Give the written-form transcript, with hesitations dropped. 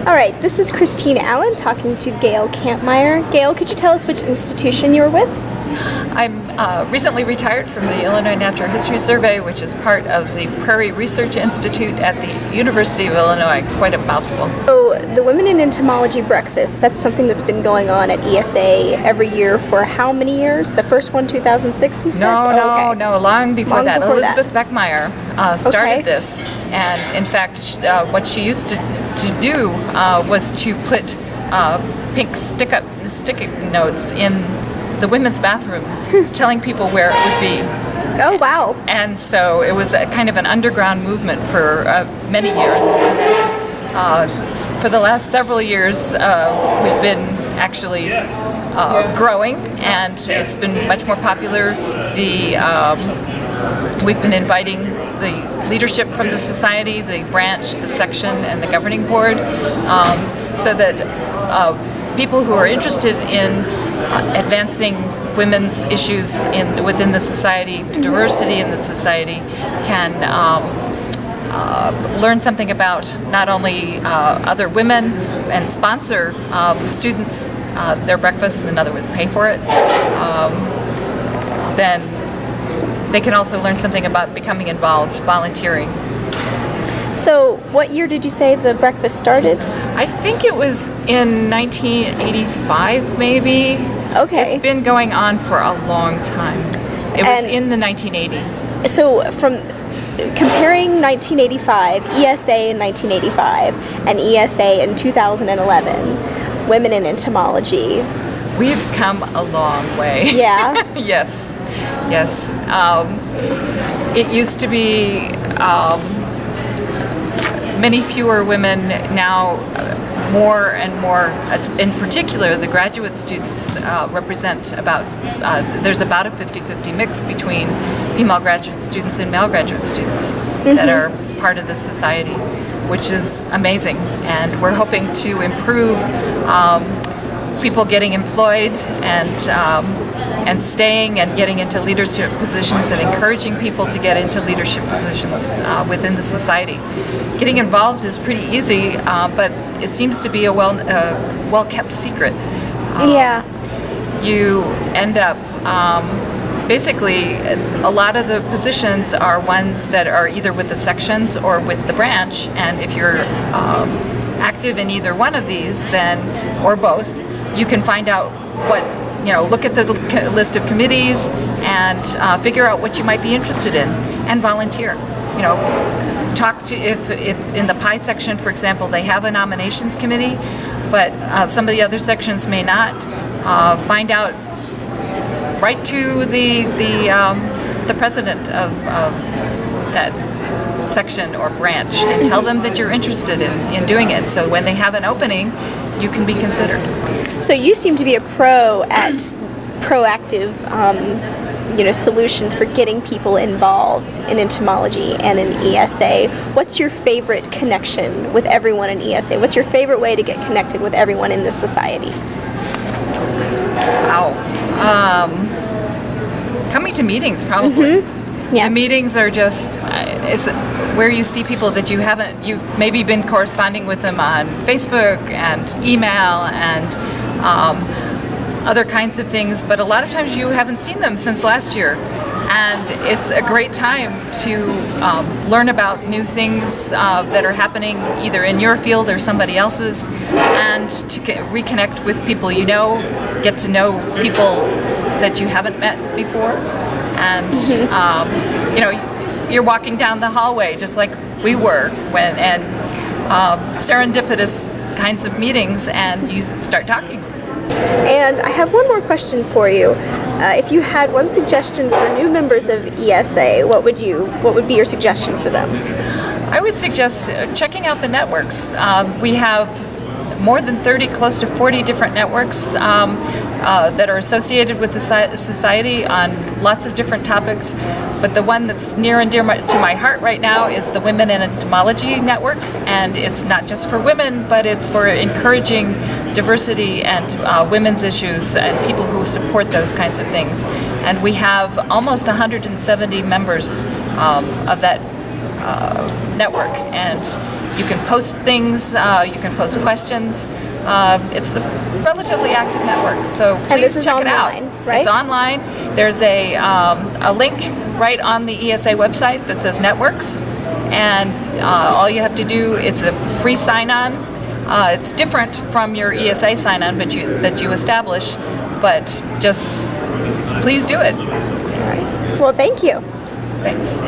All right, this is Christine Allen talking to Gail Kampmeier. Gail, could you tell us which institution you're with? I'm recently retired from the Illinois Natural History Survey, which is part of the Prairie Research Institute at the University of Illinois. Quite a mouthful. So the Women in Entomology breakfast, that's something that's been going on at ESA every year for how many years? The first one, 2006, you said? No, long before that. Before Elizabeth Beckmeyer started this, and in fact, what she used to do was to put pink sticky notes in the women's bathroom, telling people where it would be. Oh, wow. And so it was a kind of an underground movement for many years. For the last several years, we've been actually growing, and it's been much more popular. We've been inviting the leadership from the society, the branch, the section, and the governing board, so that people who are interested in advancing women's issues within the society, diversity in the society, can learn something about not only other women and sponsor students their breakfasts, in other words, pay for it. Then they can also learn something about becoming involved, volunteering. So what year did you say the breakfast started? I think it was in 1985, maybe. Okay. It's been going on for a long time. It was in the 1980s. So from comparing 1985, ESA in 1985, and ESA in 2011, Women in Entomology. We've come a long way. Yeah? Yes. It used to be many fewer women. Now more and more, in particular the graduate students represent there's about a 50-50 mix between female graduate students and male graduate students that are part of the society, which is amazing, and we're hoping to improve people getting employed and staying and getting into leadership positions, and encouraging people to get into leadership positions within the society. Getting involved is pretty easy, but it seems to be a well-kept secret. Yeah. You end up basically, a lot of the positions are ones that are either with the sections or with the branch, and if you're active in either one of these, then, or both, you can find out look at the list of committees and figure out what you might be interested in, and volunteer. Talk to, if in the pie section, for example, they have a nominations committee, but some of the other sections may not. Find out, write to the president of that section or branch and tell them that you're interested in doing it, so when they have an opening, you can be considered. So you seem to be a pro at proactive solutions for getting people involved in entomology and in ESA. What's your favorite connection with everyone in ESA? What's your favorite way to get connected with everyone in this society? Wow. Coming to meetings, probably. Yeah. The meetings are just is where you see people that you've maybe been corresponding with them on Facebook and email and other kinds of things, but a lot of times you haven't seen them since last year, and it's a great time to learn about new things that are happening either in your field or somebody else's, and to reconnect with people get to know people that you haven't met before, and you're walking down the hallway just like we were and serendipitous kinds of meetings, and you start talking. And I have one more question for you. If you had one suggestion for new members of ESA, what would be your suggestion for them? I would suggest checking out the networks. We have more than 30, close to 40 different networks that are associated with the society on lots of different topics. But the one that's near and dear to my heart right now is the Women in Entomology Network, and it's not just for women, but it's for encouraging diversity and women's issues and people who support those kinds of things. And we have almost 170 members of that network, and You can post things, you can post questions. It's a relatively active network, so please this is check it online, out. right? It's online. There's a link right on the ESA website that says networks, and all you have to do, it's a free sign-on. It's different from your ESA sign-on that you establish, but just please do it. All right. Well, thank you. Thanks.